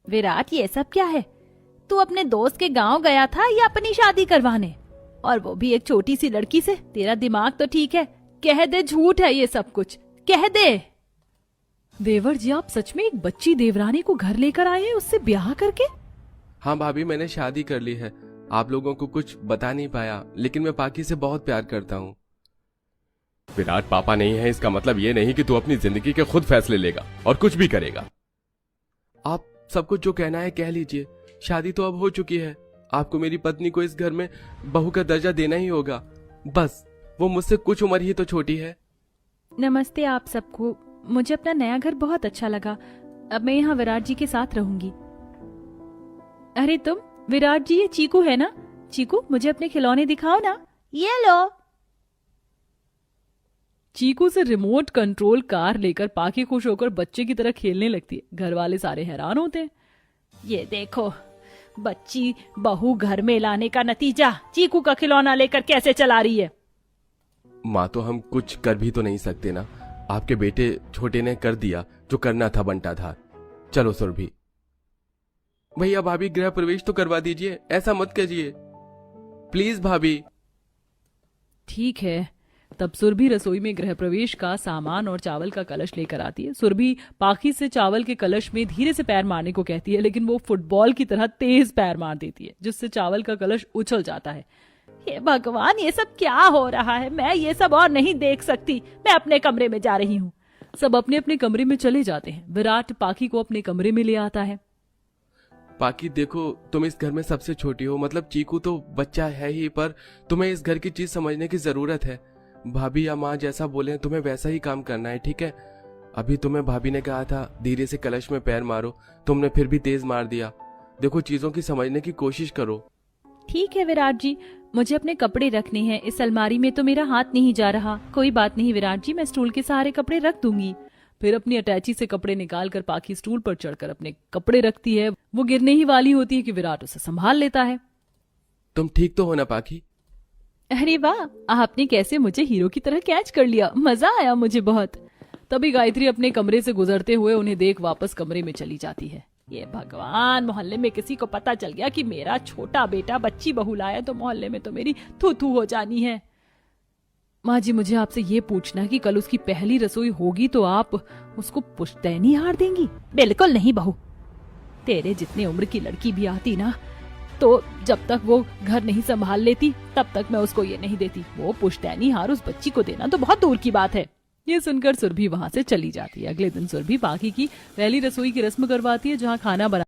विराट, ये सब क्या है? तू अपने दोस्त के गांव गया था या अपनी शादी करवाने? और वो भी एक छोटी सी लड़की से? तेरा दिमाग तो ठीक है? कह दे झूठ है ये सब कुछ, कह दे। देवर जी, आप सच में एक बच्ची देवरानी को घर लेकर आए हैं, उससे ब्याह करके? हाँ भाभी, मैंने शादी कर ली है। आप लोगों को कुछ बता नहीं पाया, लेकिन मैं पाकी से बहुत प्यार करता हूँ। विराट पापा नहीं है इसका मतलब ये नहीं कि तू अपनी जिंदगी के खुद फैसले लेगा और कुछ भी करेगा। आप सब कुछ जो कहना है कह लीजिए। शादी तो अब हो चुकी है। आपको मेरी पत्नी को इस घर में बहू का दर्जा देना ही होगा। बस वो मुझसे कुछ उम्र ही तो छोटी है। नमस्ते आप सबको। मुझे अपना नया घर बहुत अच्छा लगा। अब मैं यहाँ विराट जी के साथ रहूंगी। अरे तुम विराट जी, ये चीकू है ना? चीकू, मुझे अपने खिलौने दिखाओ ना। ये लो। चीकू से रिमोट कंट्रोल कार लेकर पाकी खुश होकर बच्चे की तरह खेलने लगती है। घर वाले सारे हैरान होते हैं। ये देखो, बच्ची बहू घर में लाने का नतीजा चीकू का खिलौना लेकर कैसे चला रही है। माँ, तो हम कुछ कर भी तो नहीं सकते ना। आपके बेटे छोटे ने कर दिया जो करना था बंटाधार। चलो सुरभि। भैया भाभी, गृह प्रवेश तो करवा दीजिए, ऐसा मत कीजिए प्लीज भाभी। ठीक है। तब सुरभि रसोई में गृह प्रवेश का सामान और चावल का कलश लेकर आती है। सुरभि पाखी से चावल के कलश में धीरे से पैर मारने को कहती है, लेकिन वो फुटबॉल की तरह तेज पैर मार देती है, जिससे चावल का कलश उछल जाता है। हे भगवान, ये सब क्या हो रहा है? मैं ये सब और नहीं देख सकती। मैं अपने कमरे में जा रही हूँ। सब अपने अपने कमरे में चले जाते हैं। विराट पाखी को अपने कमरे में ले आता है। पाकी देखो, तुम इस घर में सबसे छोटी हो, मतलब चीकू तो बच्चा है ही, पर तुम्हें इस घर की चीज समझने की जरूरत है। भाभी या माँ जैसा बोले तुम्हें वैसा ही काम करना है, ठीक है? अभी तुम्हें भाभी ने कहा था धीरे से कलश में पैर मारो, तुमने फिर भी तेज मार दिया। देखो, चीजों की समझने की कोशिश करो। ठीक है विराट जी, मुझे अपने कपड़े रखने हैं। इस अलमारी में तो मेरा हाथ नहीं जा रहा। कोई बात नहीं विराट जी, मैं स्टूल के सहारे कपड़े रख दूंगी। फिर अपनी अटैची से कपड़े निकालकर पाखी स्टूल पर चढ़कर अपने कपड़े रखती है। वो गिरने ही वाली होती है कि विराट उसे संभाल लेता है। तुम ठीक तो हो ना पाखी? अरे वाह, आपने कैसे मुझे हीरो की तरह कैच कर लिया। मजा आया मुझे बहुत। तभी गायत्री अपने कमरे से गुजरते हुए उन्हें देख वापस कमरे में चली जाती है। ये भगवान, मोहल्ले में किसी को पता चल गया कि मेरा छोटा बेटा बच्ची बहू लाया तो मोहल्ले में तो मेरी थू थू हो जानी है। माँ जी, मुझे आपसे ये पूछना है कि कल उसकी पहली रसोई होगी तो आप उसको पुश्तैनी हार देंगी? बिल्कुल नहीं बहू। तेरे जितने उम्र की लड़की भी आती ना, तो जब तक वो घर नहीं संभाल लेती तब तक मैं उसको ये नहीं देती। वो पुश्तैनी हार उस बच्ची को देना तो बहुत दूर की बात है। ये सुनकर सुरभि वहां से चली जाती है। अगले दिन सुरभि पाखी की पहली रसोई की रस्म करवाती है, जहाँ खाना बना